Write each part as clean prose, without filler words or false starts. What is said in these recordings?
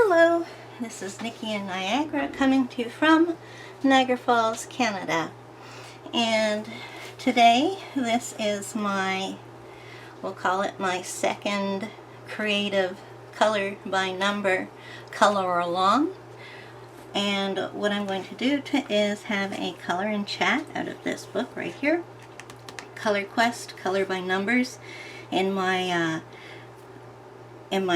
Hello, this is Nikki in Niagara coming to you from Niagara Falls, Canada. And today this is we'll call it my second creative color by number color along. And what I'm going to do is have a color and chat out of this book right here, Color Quest, Color by Numbers. In my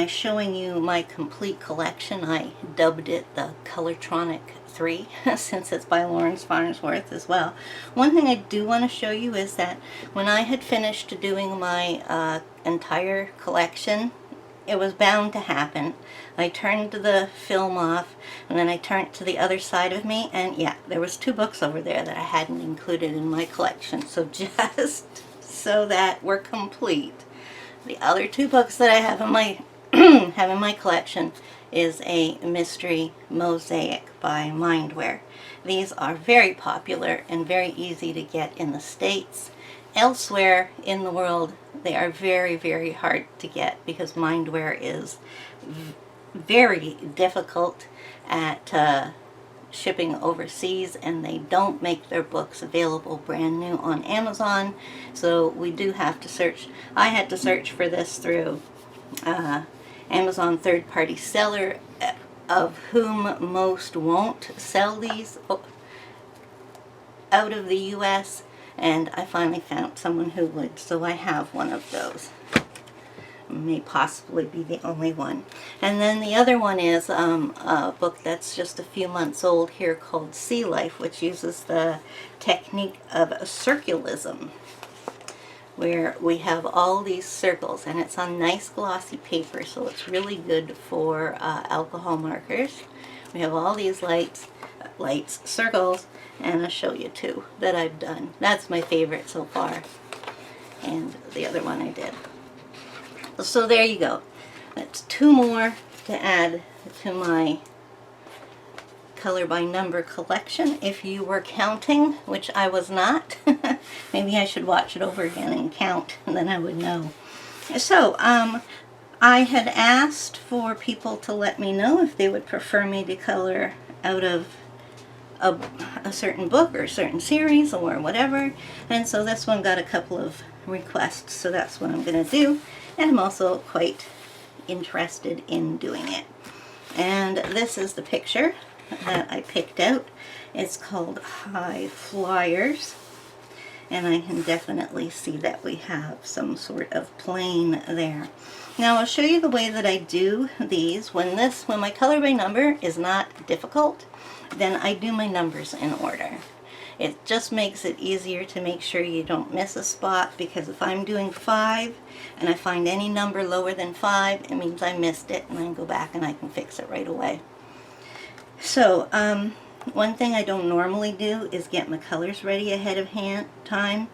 showing you my complete collection, I dubbed it the Colortronic 3 since it's by Lawrence Farnsworth as well. One thing I do want to show you is that when I had finished doing my entire collection, it was bound to happen. I turned the film off and then I turned to the other side of me, and yeah, there was 2 books over there that I hadn't included in my collection. So just so that we're complete, the other 2 books that I have in my collection is a mystery mosaic by Mindware. These are very popular and very easy to get in the States. Elsewhere in the world, they are very, very hard to get because Mindware is very difficult at shipping overseas, and they don't make their books available brand new on Amazon, so we do have to search. I had to search for this through Amazon third-party seller, of whom most won't sell these out of the US, and I finally found someone who would, so I have one of those. May possibly be the only one. And then the other one is a book that's just a few months old here called Sea Life, which uses the technique of circulism, where we have all these circles, and it's on nice glossy paper, so it's really good for alcohol markers. We have all these circles, and I'll show you 2 that I've done. That's my favorite so far, and the other one I did. So there you go. That's 2 more to add to my color by number collection, if you were counting, which I was not. Maybe I should watch it over again and count, and then I would know. So I had asked for people to let me know if they would prefer me to color out of a certain book or a certain series or whatever, and so this one got a couple of requests, so that's what I'm going to do, and I'm also quite interested in doing it. And this is the picture that I picked out. It's called High Flyers, and I can definitely see that we have some sort of plane there. Now I'll show you the way that I do these. When my color by number is not difficult, then I do my numbers in order. It just makes it easier to make sure you don't miss a spot, because if I'm doing 5 and I find any number lower than 5, it means I missed it, and I can go back and I can fix it right away. So one thing I don't normally do is get my colors ready ahead of time.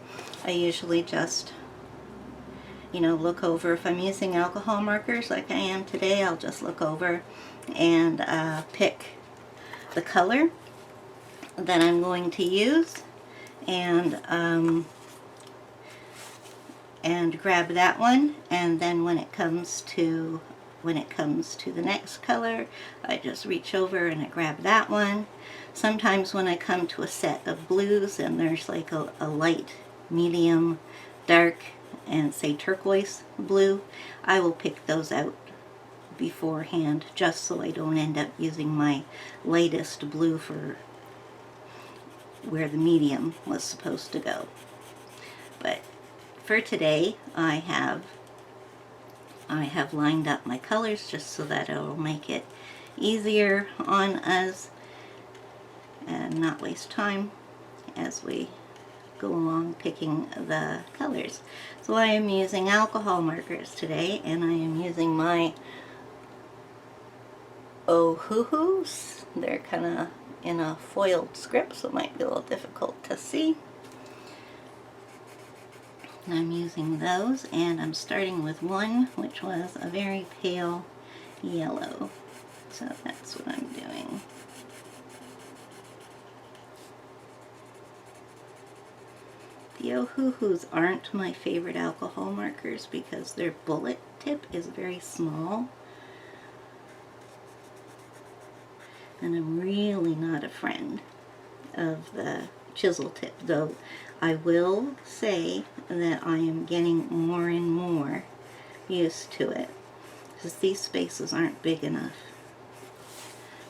I usually just, look over. If I'm using alcohol markers like I am today, I'll just look over and pick the color that I'm going to use, and grab that one, and then when it comes to the next color, I just reach over and I grab that one. Sometimes when I come to a set of blues and there's like a light, medium, dark, and say turquoise blue, I will pick those out beforehand just so I don't end up using my lightest blue for where the medium was supposed to go. But for today, I have lined up my colors just so that it'll make it easier on us and not waste time as we go along picking the colors. So I am using alcohol markers today, and I am using my Ohuhus. They're kind of in a foiled script, so it might be a little difficult to see. And I'm using those, and I'm starting with one which was a very pale yellow. So that's what I'm doing. The Ohuhus aren't my favorite alcohol markers because their bullet tip is very small. And I'm really not a friend of the chisel tip, though I will say that I am getting more and more used to it, because these spaces aren't big enough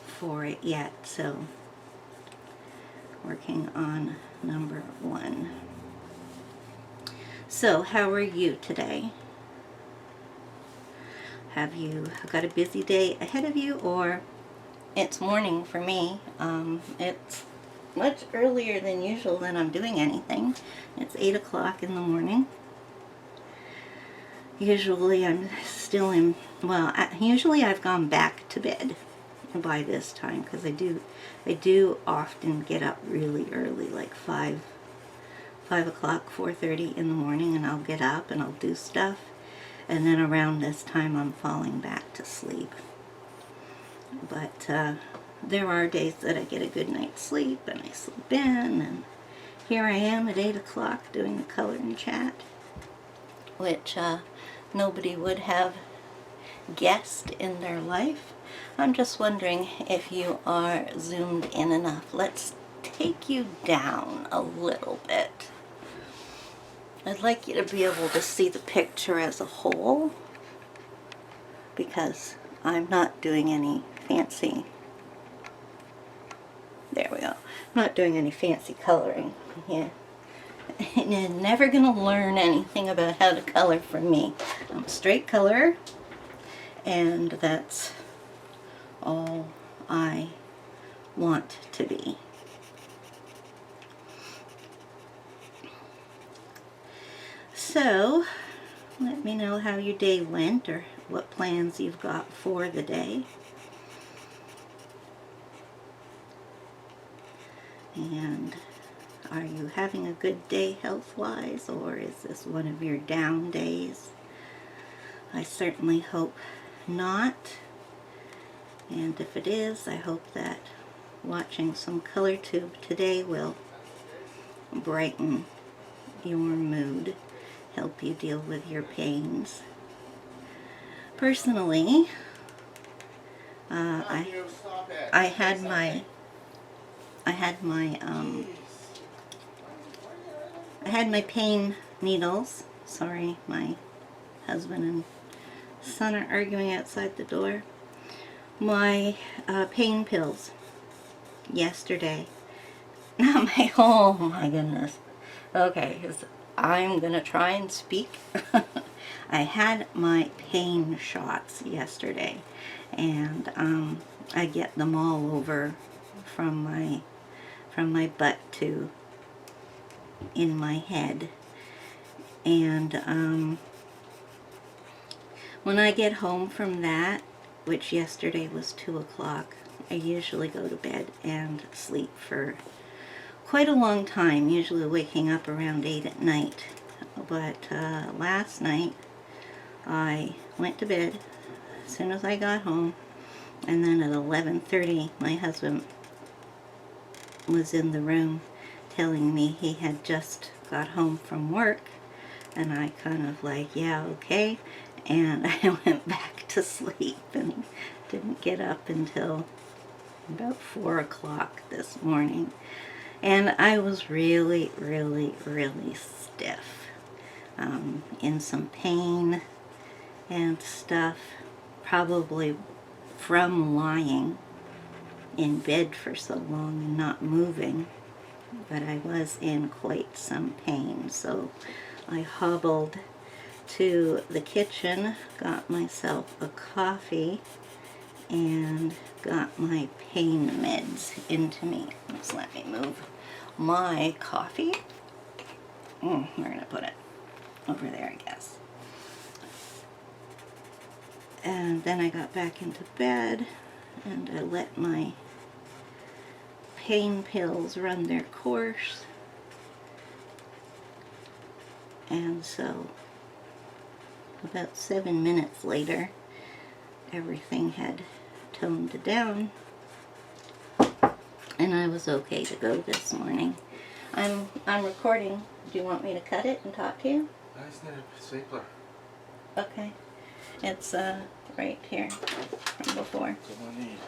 for it yet. So working on number 1. So how are you today? Have you got a busy day ahead of you, or it's morning for me? It's much earlier than usual that I'm doing anything. It's 8 o'clock in the morning. Usually I'm still in, well, usually I've gone back to bed by this time, because I do often get up really early, like 5 o'clock, 4:30 in the morning, and I'll get up and I'll do stuff, and then around this time I'm falling back to sleep. But there are days that I get a good night's sleep and I sleep in, and here I am at 8 o'clock doing the color and chat, which nobody would have guessed in their life. I'm just wondering if you are zoomed in enough. Let's take you down a little bit. I'd like you to be able to see the picture as a whole, because I'm not doing any fancy, there we go, I'm not doing any fancy coloring here. You're never going to learn anything about how to color from me. I'm a straight colorer, and that's all I want to be. So, let me know how your day went, or what plans you've got for the day. And are you having a good day health-wise, or is this one of your down days? I certainly hope not. And if it is, I hope that watching some color tube today will brighten your mood, help you deal with your pains. Personally, I had my pain needles. Sorry, my husband and son are arguing outside the door. My pain pills yesterday. Oh my goodness. Okay, I'm gonna try and speak. I had my pain shots yesterday, and I get them all over from my butt to in my head. And when I get home from that, which yesterday was 2 o'clock, I usually go to bed and sleep for quite a long time, usually waking up around 8 at night. But last night I went to bed as soon as I got home, and then at 11:30 my husband was in the room telling me he had just got home from work, and I kind of like, yeah, okay, and I went back to sleep and didn't get up until about 4 o'clock this morning. And I was really, really, really stiff, in some pain and stuff, probably from lying in bed for so long and not moving, but I was in quite some pain. So I hobbled to the kitchen, got myself a coffee, and got my pain meds into me. Just let me move my coffee. We're gonna put it over there, I guess. And then I got back into bed, and I let my pain pills run their course. And so about 7 minutes later, everything had toned down, and I was okay to go this morning. I'm recording. Do you want me to cut it and talk to you? Nice stapler. Okay. It's right here from before. That's what I need.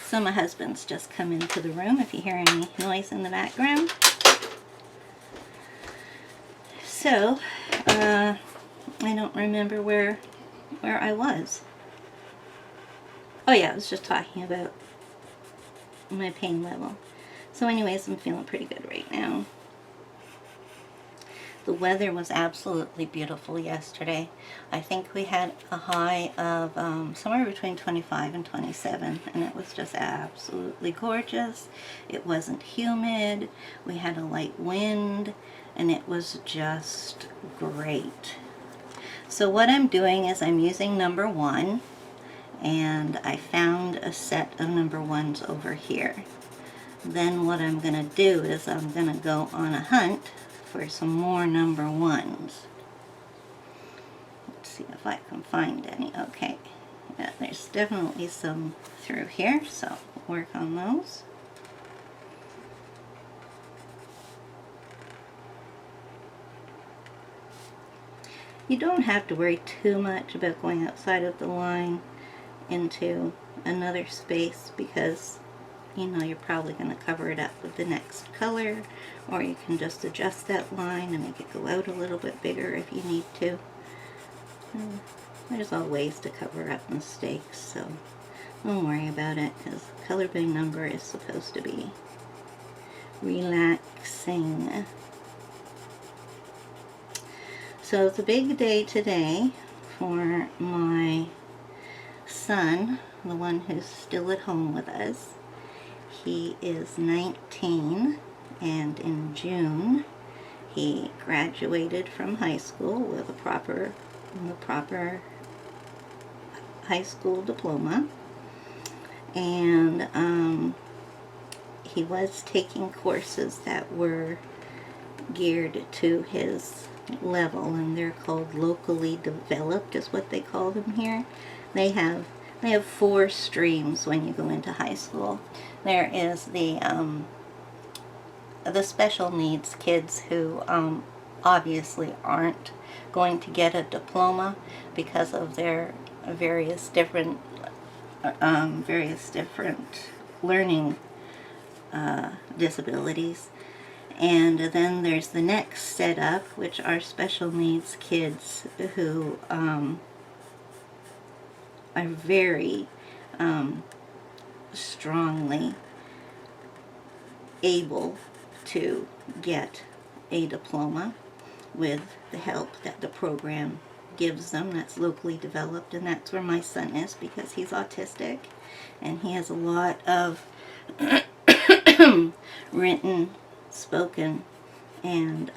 So my husband's just come into the room if you hear any noise in the background. So, I don't remember where I was. Oh yeah, I was just talking about my pain level. So anyways, I'm feeling pretty good right now. The weather was absolutely beautiful yesterday. I think we had a high of somewhere between 25 and 27, and it was just absolutely gorgeous. It wasn't humid. We had a light wind, and it was just great. So what I'm doing is I'm using number 1, and I found a set of number 1s over here. Then what I'm going to do is I'm going to go on a hunt for some more number 1s. Let's see if I can find any. Okay, yeah, there's definitely some through here, so we'll work on those. You don't have to worry too much about going outside of the line into another space, because you know you're probably going to cover it up with the next color, or you can just adjust that line and make it go out a little bit bigger if you need to. There's all ways to cover up mistakes, so don't worry about it, because color by number is supposed to be relaxing. So it's a big day today for my son, the one who's still at home with us. He is 19, and in June he graduated from high school with the proper high school diploma, and he was taking courses that were geared to his level, and they're called locally developed is what they call them here. They have 4 streams when you go into high school. There is the special needs kids who obviously aren't going to get a diploma because of their various different learning disabilities. And then there's the next setup, which are special needs kids who are very strongly able to get a diploma with the help that the program gives them. That's locally developed, and that's where my son is, because he's autistic and he has a lot of written, spoken, and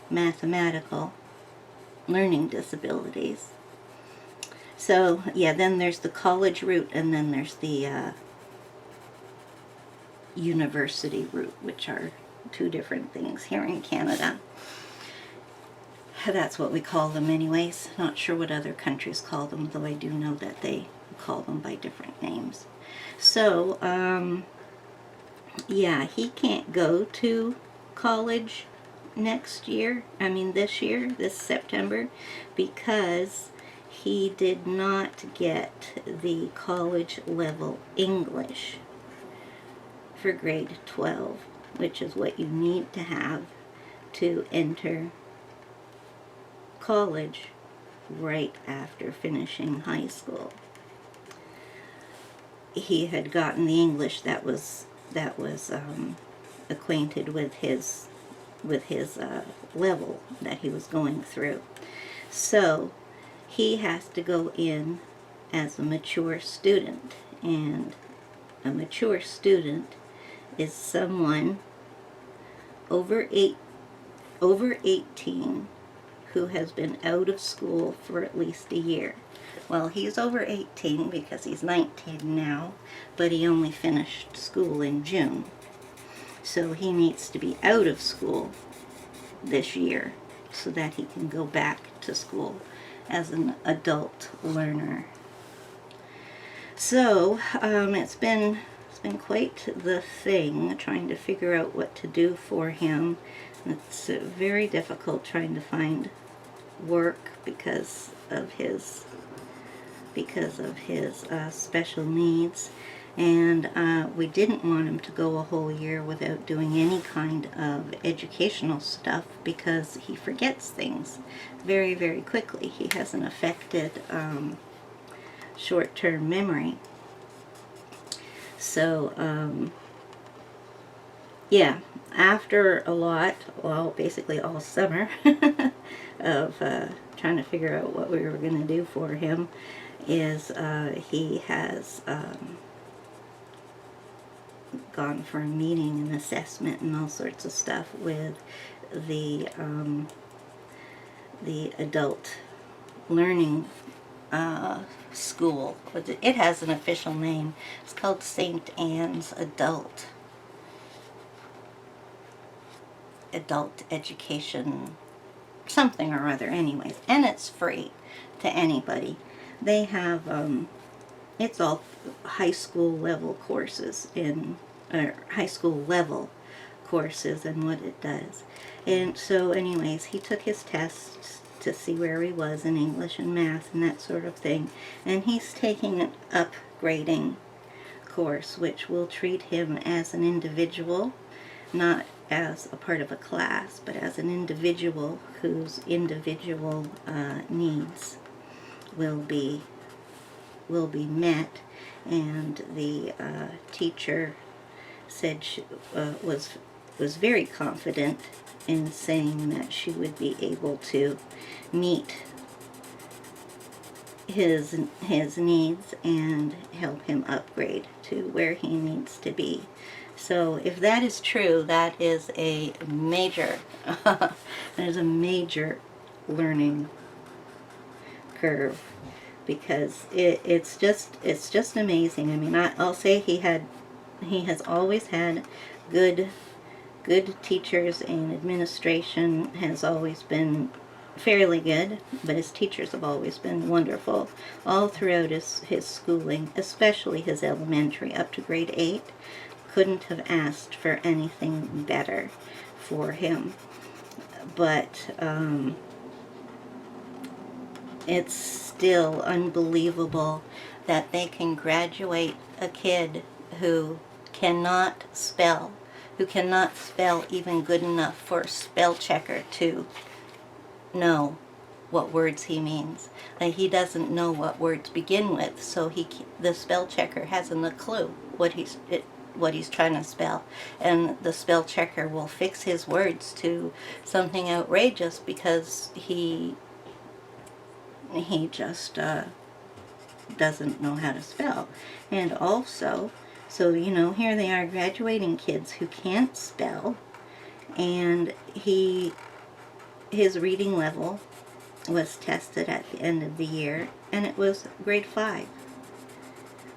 mathematical learning disabilities. So yeah, then there's the college route, and then there's the university route, which are 2 different things here in Canada. That's what we call them anyways. Not sure what other countries call them, though I do know that they call them by different names. So yeah, he can't go to college this year, this September, because he did not get the college level English for grade 12, which is what you need to have to enter college right after finishing high school. He had gotten the English that was acquainted with his level that he was going through. So he has to go in as a mature student, and a mature student is someone over 18 who has been out of school for at least a year. Well, he's over 18 because he's 19 now, but he only finished school in June. So he needs to be out of school this year so that he can go back to school as an adult learner. So it's been quite the thing trying to figure out what to do for him. It's very difficult trying to find work because of his because of his special needs. And we didn't want him to go a whole year without doing any kind of educational stuff because he forgets things very, very quickly. He has an affected short-term memory. So, yeah, after a lot, well, basically all summer of trying to figure out what we were going to do for him, is he has gone for a meeting and assessment and all sorts of stuff with the adult learning school. It has an official name. It's called St. Anne's Adult Education something or other, anyways, and it's free to anybody. They have it's all high school level courses high school level courses and what it does. And so anyways, he took his tests to see where he was in English and math and that sort of thing, and he's taking an upgrading course which will treat him as an individual, not as a part of a class, but as an individual whose individual needs will be met. And the teacher said she was very confident in saying that she would be able to meet his needs and help him upgrade to where he needs to be. So if that is true, that is a major there's a major learning curve, because it's just amazing. I mean, I'll say he has always had good teachers, and administration has always been fairly good, but his teachers have always been wonderful all throughout his schooling, especially his elementary up to grade 8. Couldn't have asked for anything better for him. But it's still unbelievable that they can graduate a kid who cannot spell even good enough for a spell checker to know what words he means. Like, he doesn't know what words begin with, so the spell checker hasn't a clue what he's trying to spell, and the spell checker will fix his words to something outrageous because he just doesn't know how to spell. And also, so here they are graduating kids who can't spell, and his reading level was tested at the end of the year, and it was grade 5.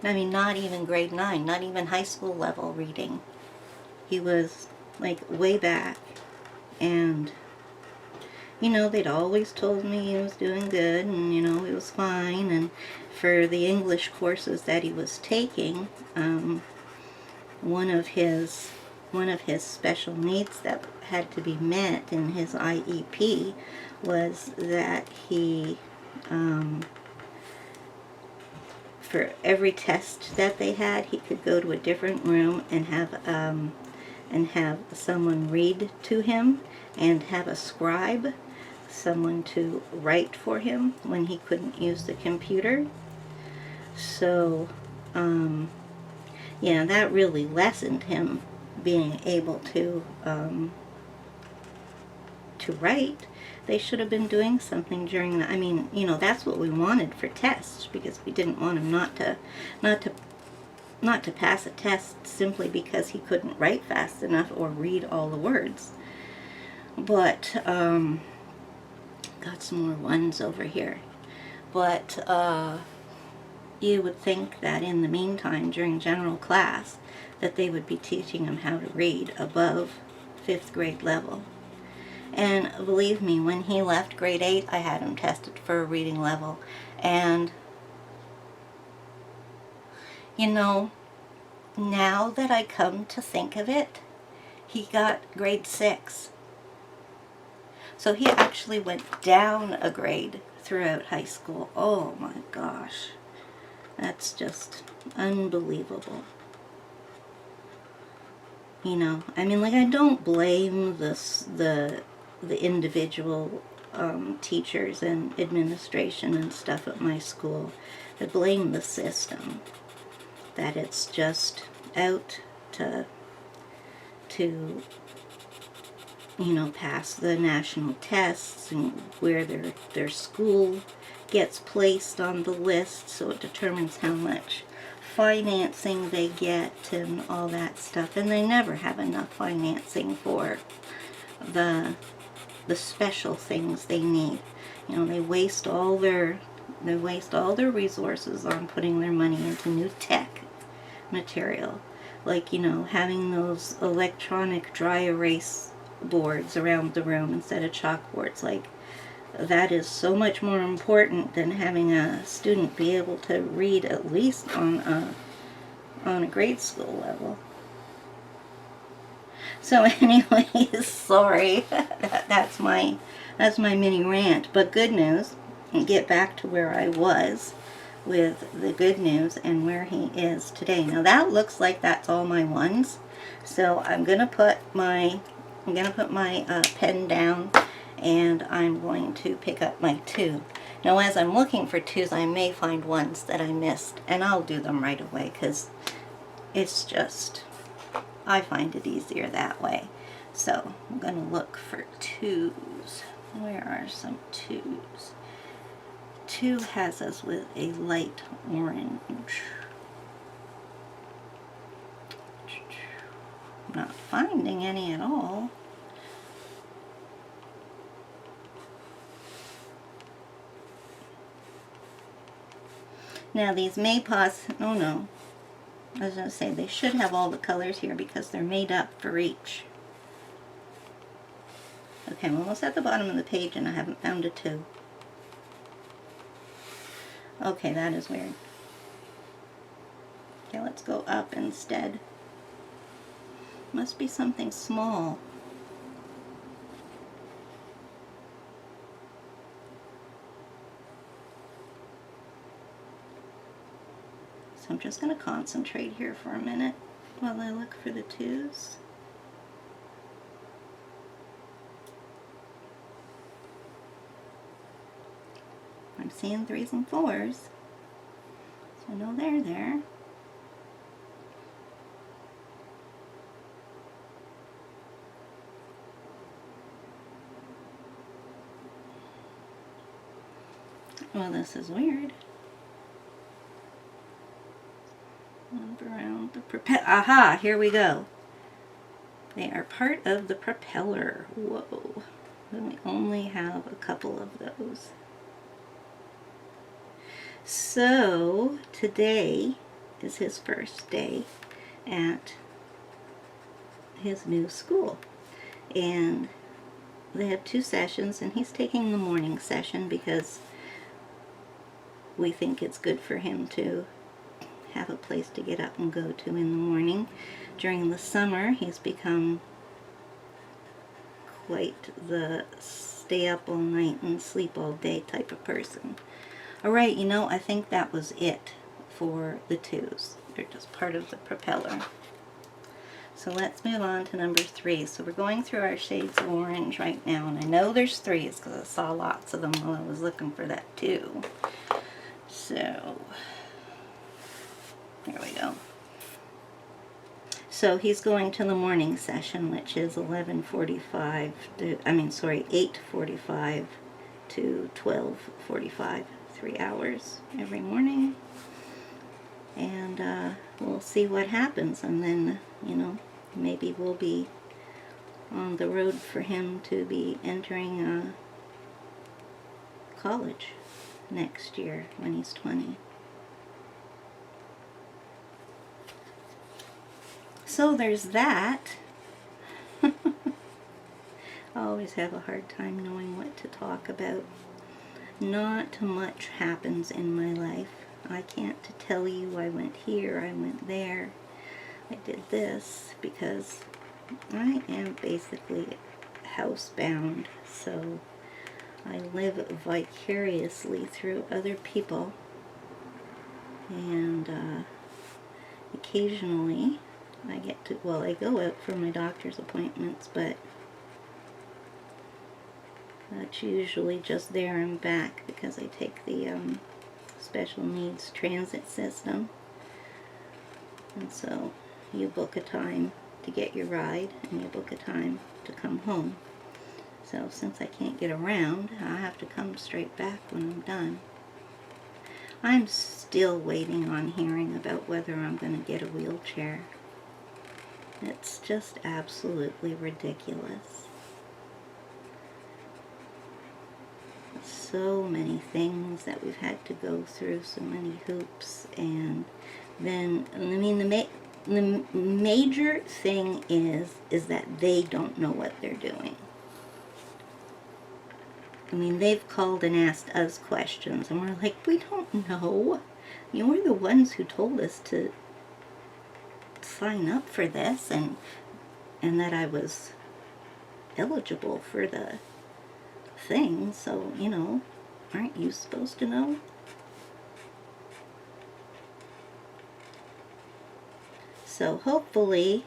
I mean, not even grade 9, not even high school level reading. He was like way back, and they'd always told me he was doing good, and he was fine. And for the English courses that he was taking, one of his special needs that had to be met in his IEP was that he for every test that they had, he could go to a different room and have someone read to him, and have a scribe, someone to write for him when he couldn't use the computer. So yeah, that really lessened him being able to write. They should have been doing something during that. I mean, that's what we wanted for tests, because we didn't want him not to pass a test simply because he couldn't write fast enough or read all the words. But got some more ones over here. But you would think that in the meantime, during general class, that they would be teaching him how to read above 5th grade level. And believe me, when he left grade 8, I had him tested for a reading level. And, now that I come to think of it, he got grade 6. So he actually went down a grade throughout high school. Oh my gosh. That's just unbelievable. You know, I mean, like, I don't blame the individual teachers and administration and stuff at my school. I blame the system, that it's just out to you know, pass the national tests and where their school gets placed on the list, so it determines how much financing they get and all that stuff. And they never have enough financing for the special things they need. You know, they waste all their resources on putting their money into new tech material, like, you know, having those electronic dry erase boards around the room instead of chalkboards. Like, that is so much more important than having a student be able to read at least on a grade school level. So anyways, sorry, that's my mini rant. But good news, get back to where I was with the good news and where he is today. Now that looks like that's all my ones. So I'm gonna put my pen down, and I'm going to pick up my two. Now as I'm looking for twos, I may find ones that I missed, and I'll do them right away because it's just, I find it easier that way. So I'm going to look for twos. Where are some twos? Two has us with a light orange. Not finding any at all. Now these may oh no, I was going to say they should have all the colors here because they're made up for each. Okay, I'm almost at the bottom of the page and I haven't found a two. Okay, that is weird. Okay, let's go up instead. Must be something small. So I'm just going to concentrate here for a minute while I look for the twos. I'm seeing threes and fours, so I know they're there. Well, this is weird. Around the propeller. Aha, here we go. They are part of the propeller. Whoa. And we only have a couple of those. So today is his first day at his new school. And they have 2 sessions, and he's taking the morning session because we think it's good for him to have a place to get up and go to in the morning. During the summer, he's become quite the stay up all night and sleep all day type of person. Alright, you know, I think that was it for the twos. They're just part of the propeller. So let's move on to number 3. So we're going through our shades of orange right now, and I know there's 3s because I saw lots of them while I was looking for that 2. So here we go. So he's going to the morning session, which is 8:45 to 12:45, 3 hours every morning. And we'll see what happens, and then, you know, maybe we'll be on the road for him to be entering college next year when he's 20. So there's that. I always have a hard time knowing what to talk about. Not much happens in my life. I can't tell you I went here, I went there, I did this, because I am basically housebound, so I live vicariously through other people. And occasionally I get to, well, I go out for my doctor's appointments, but that's usually just there and back because I take the special needs transit system. And so you book a time to get your ride and you book a time to come home. So since I can't get around, I have to come straight back when I'm done. I'm still waiting on hearing about whether I'm going to get a wheelchair. It's just absolutely ridiculous. So many things that we've had to go through, so many hoops, and then, I mean, the major thing is that they don't know what they're doing. I mean, they've called and asked us questions, and we're like, we don't know. You're the ones who told us to sign up for this, and that I was eligible for the thing, so, you know, aren't you supposed to know? So hopefully,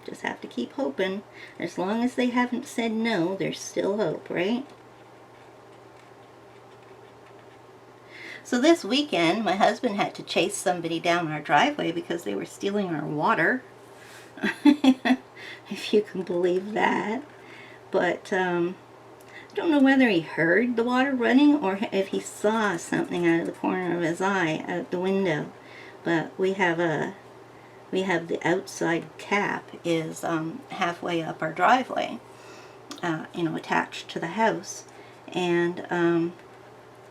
just have to keep hoping. As long as they haven't said no, there's still hope, right? So this weekend, my husband had to chase somebody down our driveway because they were stealing our water. If you can believe that. But I don't know whether he heard the water running or if he saw something out of the corner of his eye out the window. But we have the outside cap is halfway up our driveway, you know, attached to the house. And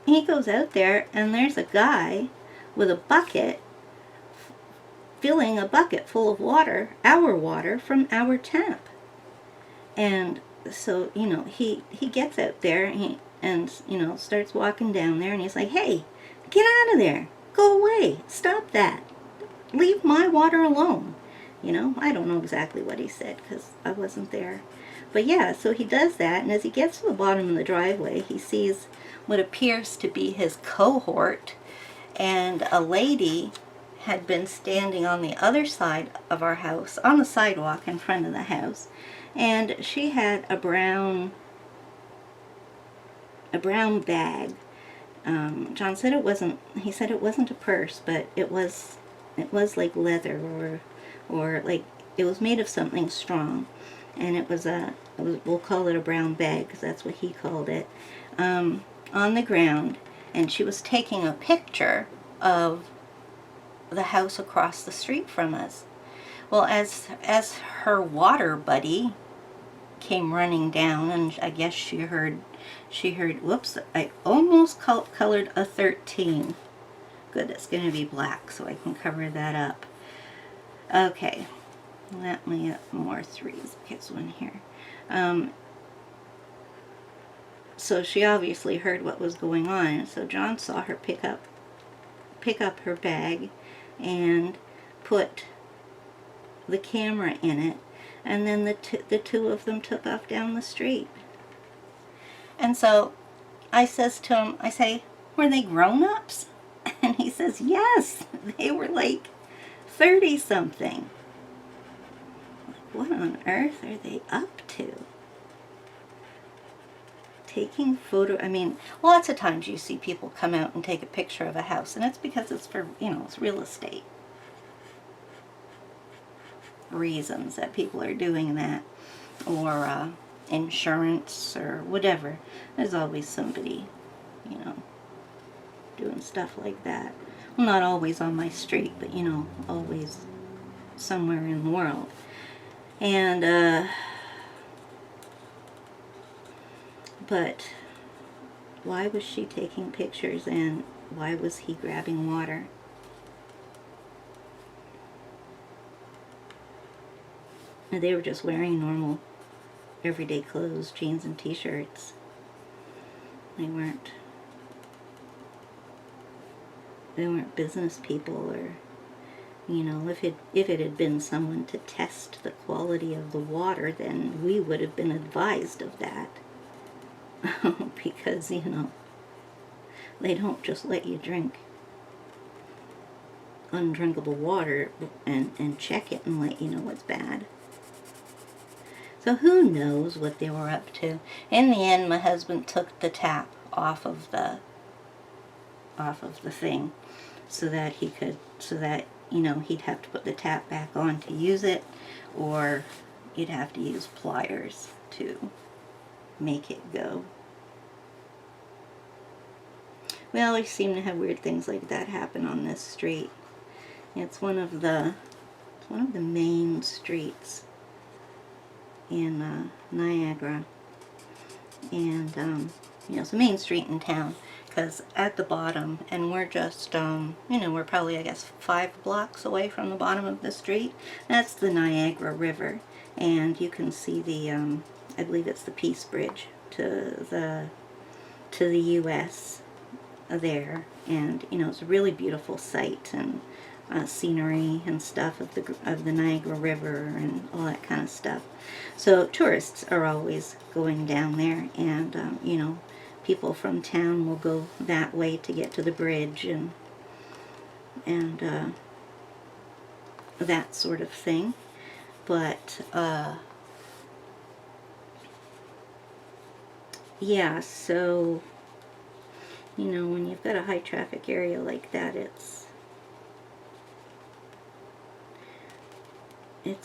he goes out there, and there's a guy with a bucket, filling a bucket full of water, our water, from our tap. And so, you know, he gets out there, and you know, starts walking down there, and he's like, hey, get out of there. Go away. Stop that. Leave my water alone. You know, I don't know exactly what he said because I wasn't there. But yeah, so he does that, and as he gets to the bottom of the driveway, he sees what appears to be his cohort, and a lady had been standing on the other side of our house, on the sidewalk in front of the house, and she had a brown bag. John said he said it wasn't a purse, but it was like leather or like, it was made of something strong, and we'll call it a brown bag because that's what he called it, on the ground, and she was taking a picture of the house across the street from us. Well, as her water buddy came running down, and I guess she heard, whoops, I almost colored a 13. Good, it's going to be black, so I can cover that up. Okay, let me get more threes. Okay, so in here. So she obviously heard what was going on, so John saw her pick up her bag and put the camera in it, and then the two of them took off down the street. And so I says to him, I say, were they grown-ups? And he says, yes, they were like 30-something. What on earth are they up to? Taking I mean, lots of times you see people come out and take a picture of a house, and it's because it's for, you know, it's real estate reasons that people are doing that, or insurance or whatever. There's always somebody, you know, doing stuff like that. Well, not always on my street, but, you know, always somewhere in the world. And but why was she taking pictures, and why was he grabbing water? And they were just wearing normal everyday clothes, jeans and t-shirts. They weren't business people, or, you know, if it had been someone to test the quality of the water, then we would have been advised of that. Because, you know, they don't just let you drink undrinkable water and check it and let you know what's bad. So who knows what they were up to. In the end, my husband took the tap off of the thing so that he'd have to put the tap back on to use it, or you'd have to use pliers to make it go. We always seem to have weird things like that happen on this street. It's one of the main streets in Niagara, and it's the main street in town, because at the bottom, and we're just we're probably, I guess, 5 blocks away from the bottom of the street. That's the Niagara River, and you can see the I believe it's the Peace Bridge to the U.S. there, and it's a really beautiful sight, and scenery and stuff of the Niagara River and all that kind of stuff. So tourists are always going down there, and people from town will go that way to get to the bridge and that sort of thing. But yeah, so when you've got a high traffic area like that, it's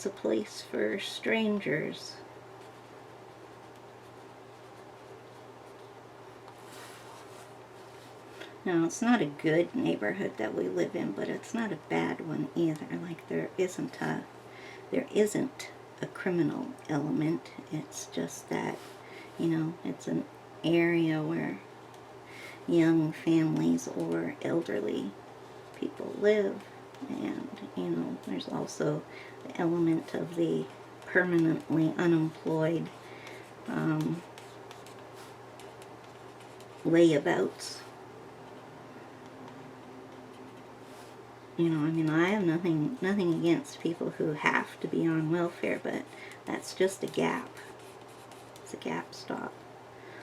a place for strangers. Now, it's not a good neighborhood that we live in, but it's not a bad one either. Like, there isn't a criminal element. It's just that, it's an area where young families or elderly people live, and there's also the element of the permanently unemployed layabouts. I have nothing against people who have to be on welfare, but that's just a gap. It's a gap stop.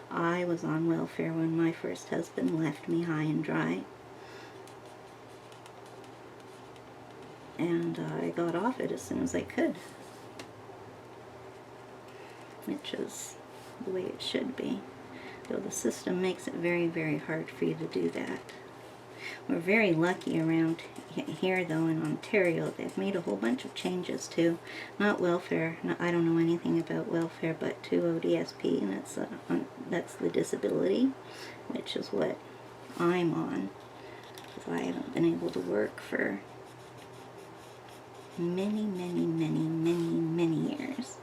I was on welfare when my first husband left me high and dry. And I got off it as soon as I could. Which is the way it should be. Though the system makes it very, very hard for you to do that. We're very lucky around here, though, in Ontario. They've made a whole bunch of changes to, not welfare, I don't know anything about welfare, but to ODSP, and that's the disability, which is what I'm on, because I haven't been able to work for many, many, many, many, many years.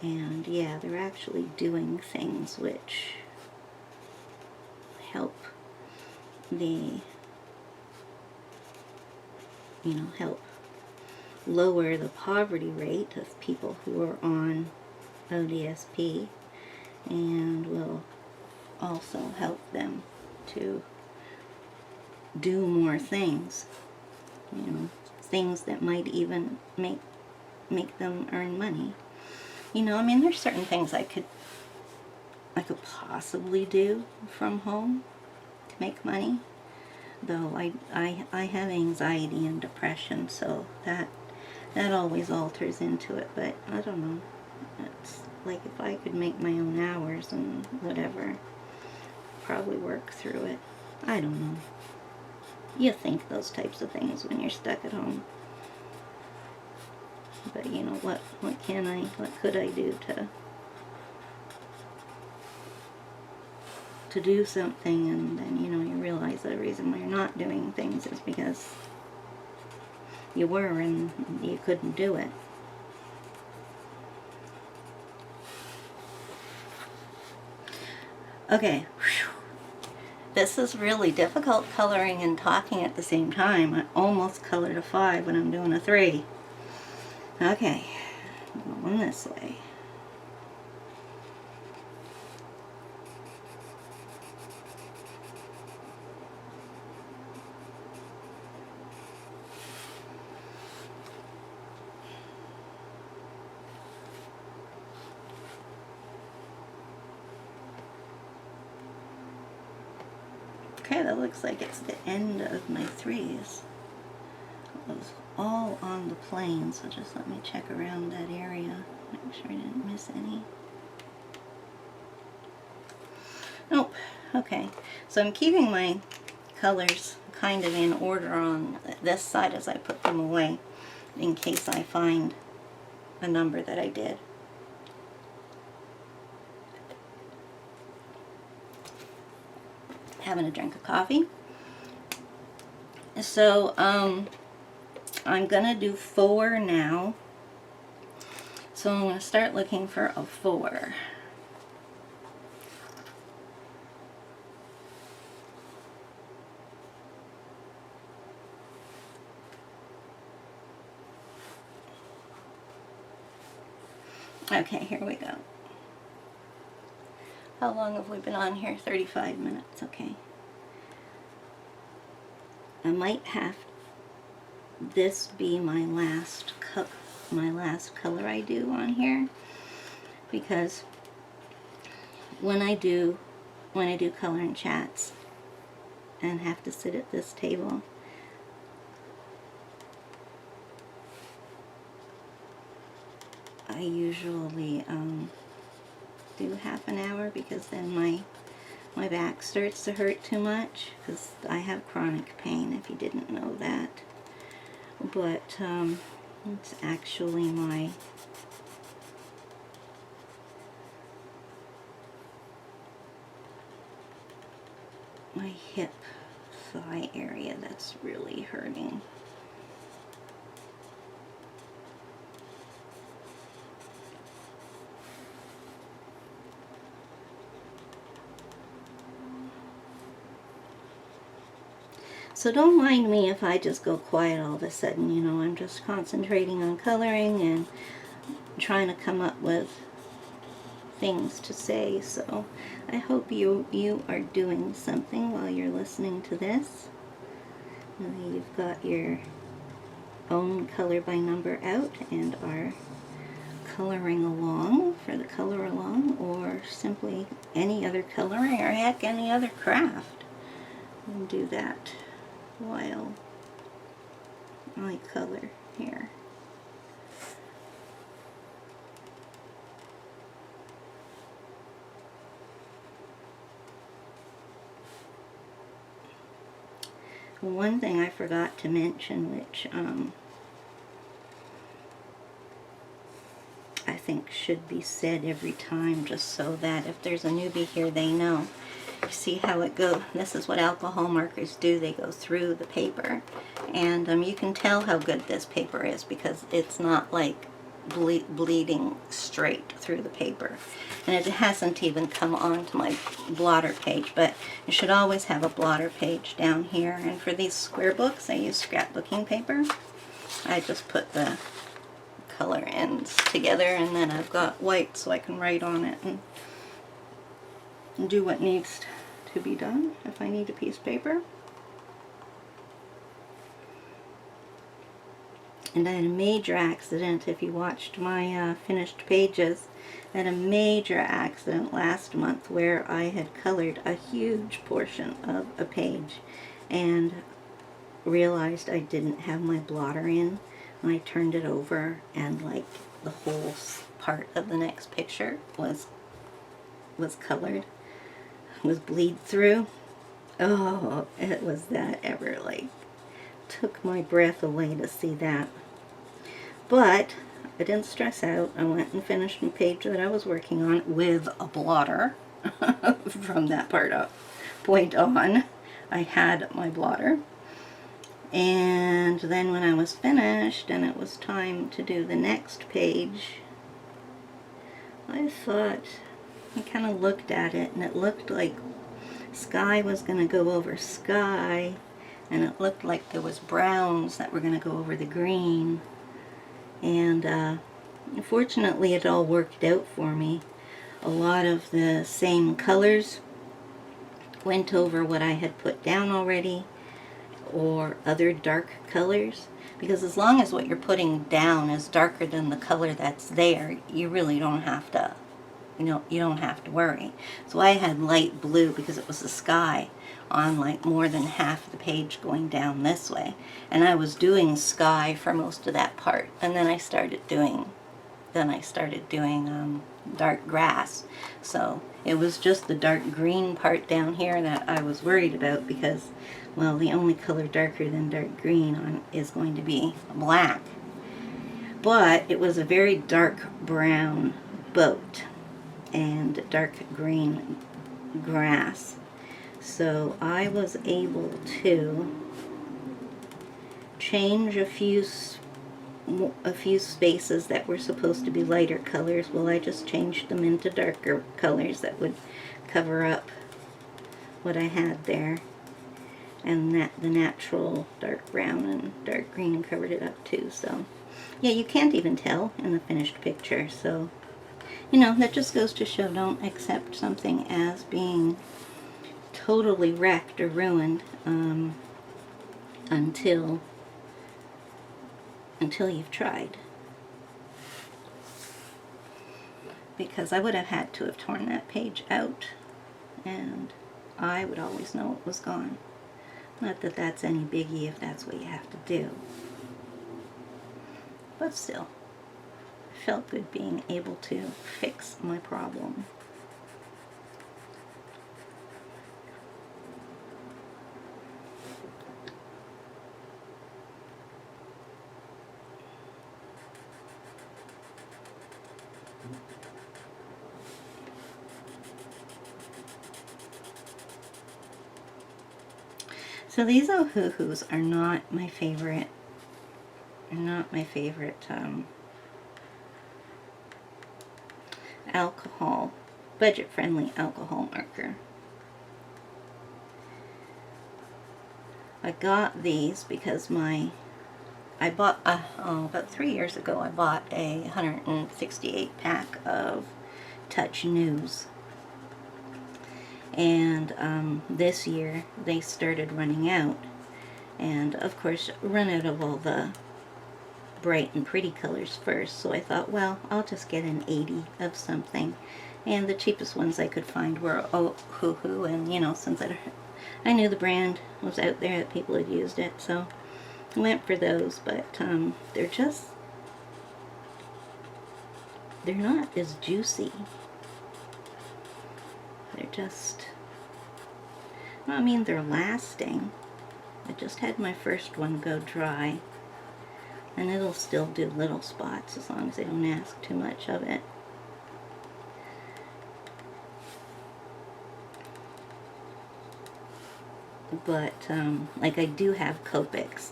And yeah, they're actually doing things which help help lower the poverty rate of people who are on ODSP, and will also help them to do more things, things that might even make them earn money. There's certain things I could possibly do from home to make money, though I have anxiety and depression, so that always alters into it. But I don't know, it's like if I could make my own hours and whatever, probably work through it. I don't know. You think those types of things when you're stuck at home. But what could I do to do something, and then you realize the reason why you're not doing things is because you were and you couldn't do it. Okay. This is really difficult, coloring and talking at the same time. I almost colored a 5 when I'm doing a 3. Okay, going this way. Okay, that looks like it's the end of my threes. It was all on the plane, so just let me check around that area. Make sure I didn't miss any. Nope. Okay, so I'm keeping my colors kind of in order on this side as I put them away, in case I find a number that I did. Having a drink of coffee. So I'm gonna do 4 now. So I'm gonna start looking for a 4. Okay, here we go. How long have we been on here? 35 minutes, okay. I might have this be my last color I do on here, because when I do color and chats and have to sit at this table, I usually do half an hour, because then my back starts to hurt too much, because I have chronic pain, if you didn't know that. But it's actually my hip thigh area that's really hurting. So don't mind me if I just go quiet all of a sudden, you know, I'm just concentrating on coloring and trying to come up with things to say. So I hope you are doing something while you're listening to this. You've got your own color by number out and are coloring along for the color along, or simply any other coloring, or heck, any other craft. And do that while I color here. One thing I forgot to mention, which I think should be said every time, just so that if there's a newbie here, they know. You see how it goes. This is what alcohol markers do. They go through the paper, and you can tell how good this paper is because it's not like bleeding straight through the paper, and it hasn't even come onto my blotter page. But you should always have a blotter page down here. And for these square books, I use scrapbooking paper. I just put the color ends together, and then I've got white so I can write on it and do what needs to be done if I need a piece of paper. And I had a major accident, if you watched my finished pages, I had a major accident last month where I had colored a huge portion of a page and realized I didn't have my blotter in, and I turned it over, and like the whole part of the next picture was colored, was bleed through. Oh, it was that ever, like, took my breath away to see that. But I didn't stress out. I went and finished the page that I was working on with a blotter. From that point on, I had my blotter. And then when I was finished and it was time to do the next page, I thought, I kind of looked at it, and it looked like sky was going to go over sky, and it looked like there was browns that were going to go over the green. And fortunately it all worked out for me. A lot of the same colors went over what I had put down already, or other dark colors, because as long as what you're putting down is darker than the color that's there, you really don't have to you don't have to worry. So I had light blue because it was the sky on like more than half the page going down this way. And I was doing sky for most of that part. And then I started doing dark grass. So it was just the dark green part down here that I was worried about because, well, the only color darker than dark green is going to be black. But it was a very dark brown boat and dark green grass. So I was able to change a few spaces that were supposed to be lighter colors. Well, I just changed them into darker colors that would cover up what I had there. And the natural dark brown and dark green covered it up too. So yeah, you can't even tell in the finished picture. So, that just goes to show, don't accept something as being totally wrecked or ruined until you've tried. Because I would have had to have torn that page out, and I would always know it was gone. Not that that's any biggie if that's what you have to do. But still, it felt good being able to fix my problem. So these Ohuhus are not my favorite. Alcohol, budget-friendly alcohol marker. I got these because I bought about 3 years ago. I bought a 168 pack of Touch News. And this year they started running out, and of course run out of all the bright and pretty colors first. So I thought, well, I'll just get an 80 of something, and the cheapest ones I could find were Ohuhu, and since I knew the brand was out there, that people had used it, so I went for those. But they're not as juicy. They're just, I mean, they're lasting. I just had my first one go dry, and it'll still do little spots as long as I don't ask too much of it. But, like, I do have Copics,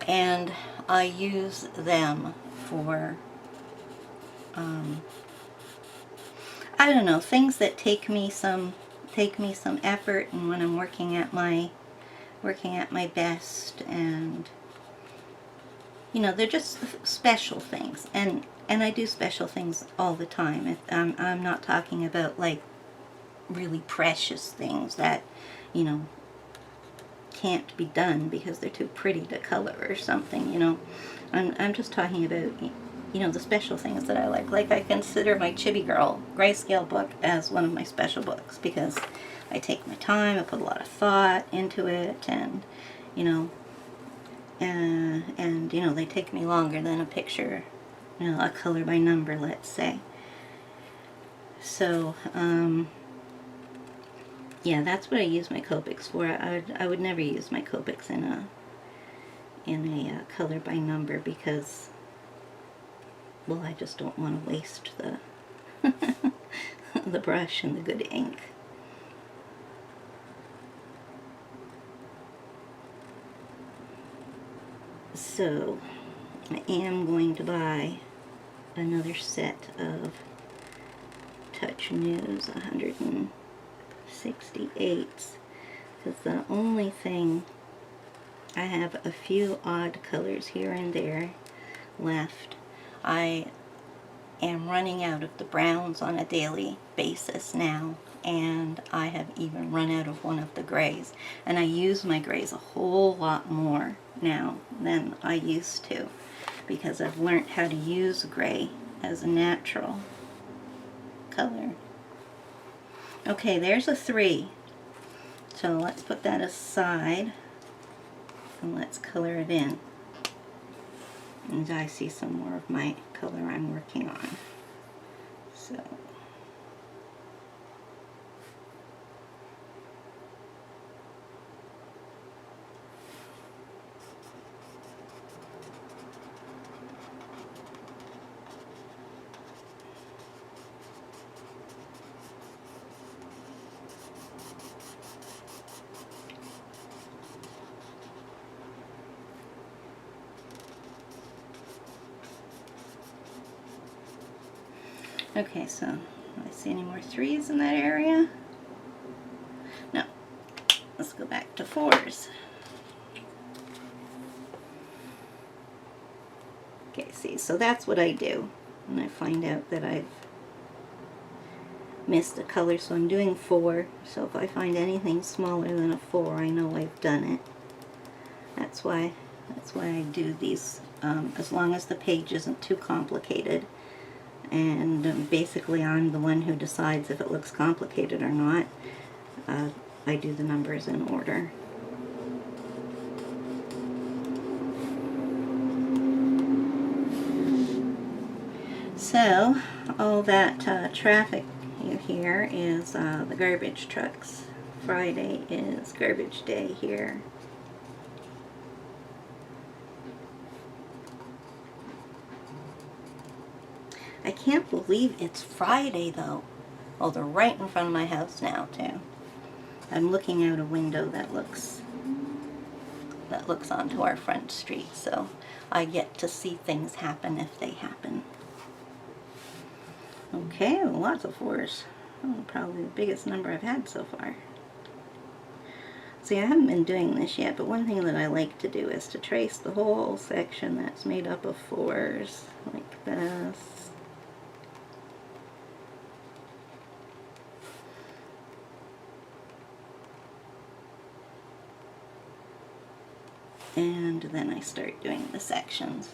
and I use them for, I don't know, things that take me some effort, and when I'm working at my best, and they're just special things, and I do special things all the time. I'm not talking about like really precious things that can't be done because they're too pretty to color or something. I'm just talking about the special things that I like. Like, I consider my Chibi Girl grayscale book as one of my special books because I take my time, I put a lot of thought into it, and they take me longer than a picture, a color by number, let's say. So, yeah, that's what I use my Copics for. I would never use my Copics in a color by number because, well, I just don't want to waste the the brush and the good ink. So I am going to buy another set of Touch News 168s, because the only thing, I have a few odd colors here and there left. I am running out of the browns on a daily basis now, and I have even run out of one of the grays, and I use my grays a whole lot more now than I used to because I've learned how to use gray as a natural color. Okay, there's a 3. So let's put that aside and let's color it in. And I see some more of my color I'm working on. So okay, so do I see any more 3s in that area? No. Let's go back to 4s. Okay, see, so that's what I do when I find out that I've missed a color. So I'm doing 4. So if I find anything smaller than a 4, I know I've done it. That's why I do these, as long as the page isn't too complicated. And basically I'm the one who decides if it looks complicated or not. I do the numbers in order. So all that traffic you hear is the garbage trucks. Friday is garbage day here. I can't believe it's Friday though. Oh, they're right in front of my house now too. I'm looking out a window that looks onto our front street, so I get to see things happen if they happen. Okay, lots of 4s. Oh, probably the biggest number I've had so far. See, I haven't been doing this yet, but one thing that I like to do is to trace the whole section that's made up of 4s, like this. And then I start doing the sections.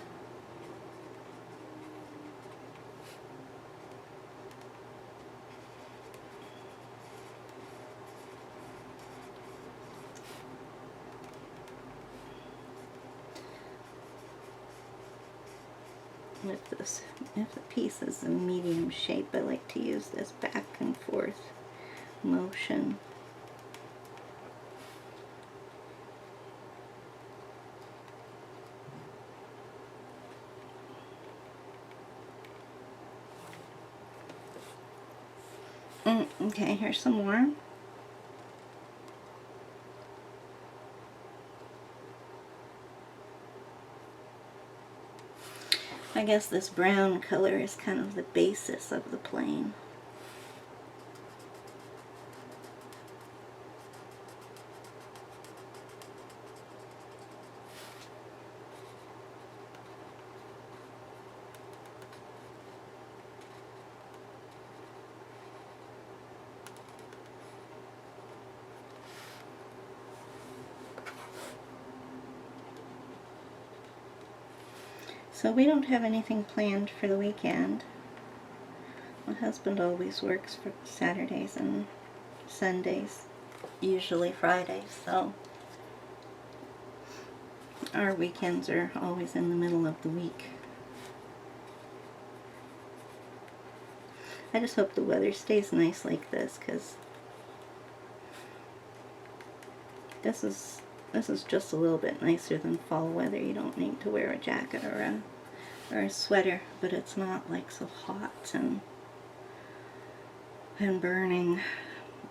If the piece is a medium shape, I like to use this back and forth motion. Okay, here's some more. I guess this brown color is kind of the basis of the plane. So we don't have anything planned for the weekend. My husband always works for Saturdays and Sundays, usually Fridays, so our weekends are always in the middle of the week. I just hope the weather stays nice like this, because this is just a little bit nicer than fall weather. You don't need to wear a jacket or a sweater, but it's not like so hot and burning.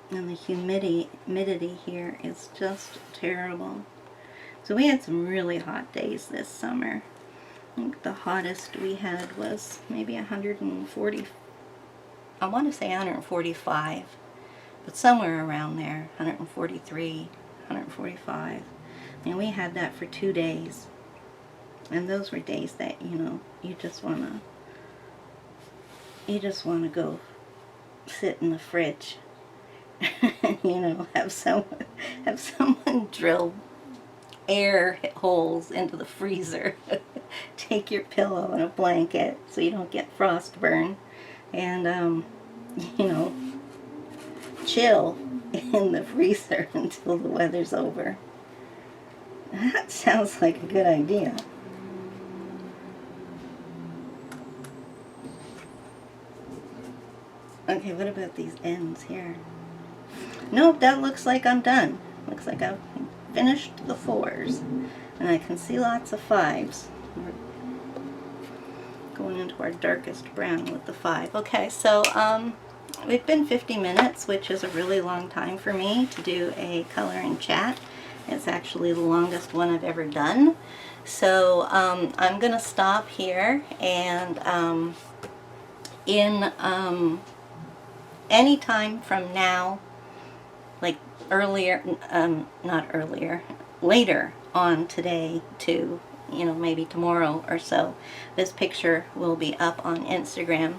And the humidity here is just terrible. So we had some really hot days this summer. I think the hottest we had was maybe 140, I want to say 145, but somewhere around there, 143, 145. And we had that for 2 days. And those were days that, you know, you just want to go sit in the fridge and, you know, have someone drill air holes into the freezer. Take your pillow and a blanket so you don't get frostburn, and you know, chill in the freezer until the weather's over. That sounds like a good idea. Okay, what about these ends here? Nope, that looks like I'm done. Looks like I've finished the 4s. And I can see lots of 5s. We're going into our darkest brown with the 5. Okay, so we've been 50 minutes, which is a really long time for me to do a color and chat. It's actually the longest one I've ever done. So I'm going to stop here, and in any time from now, like earlier, not earlier, later on today to, you know, maybe tomorrow or so, this picture will be up on Instagram,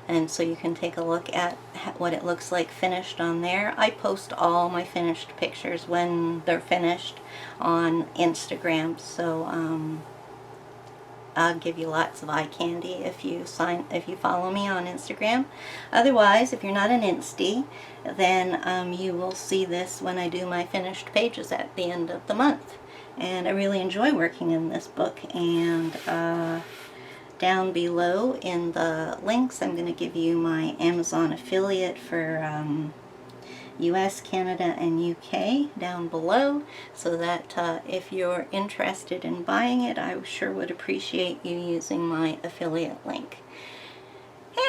and so you can take a look at what it looks like finished on there. I post all my finished pictures when they're finished on Instagram, so I'll give you lots of eye candy if you follow me on Instagram. Otherwise, if you're not an Instie, then you will see this when I do my finished pages at the end of the month. And I really enjoy working in this book. And down below in the links, I'm going to give you my Amazon affiliate for US, Canada, and UK down below, so that if you're interested in buying it, I sure would appreciate you using my affiliate link.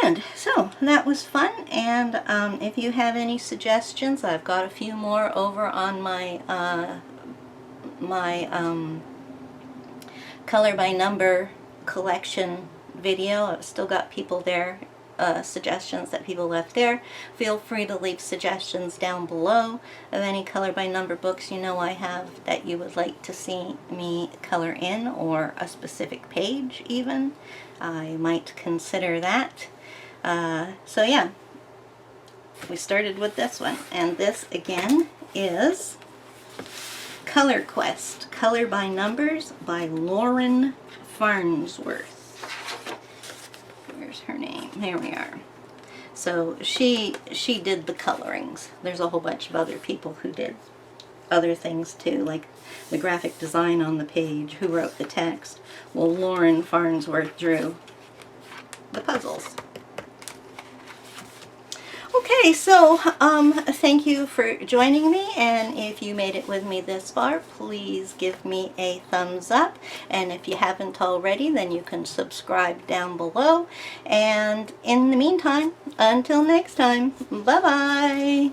And so that was fun, and if you have any suggestions, I've got a few more over on my color by number collection video. I've still got people there, suggestions that people left there. Feel free to leave suggestions down below of any color by number books you know I have that you would like to see me color in, or a specific page even. I might consider that. So yeah, we started with this one, and this again is Color Quest, Color by Numbers by Lauren Farnsworth. Where's her name? There we are. So she did the colorings. There's a whole bunch of other people who did other things too, like the graphic design on the page, who wrote the text. Well, Lauren Farnsworth drew the puzzles. Okay, so thank you for joining me, and if you made it with me this far, please give me a thumbs up, and if you haven't already, then you can subscribe down below, and in the meantime, until next time, bye-bye!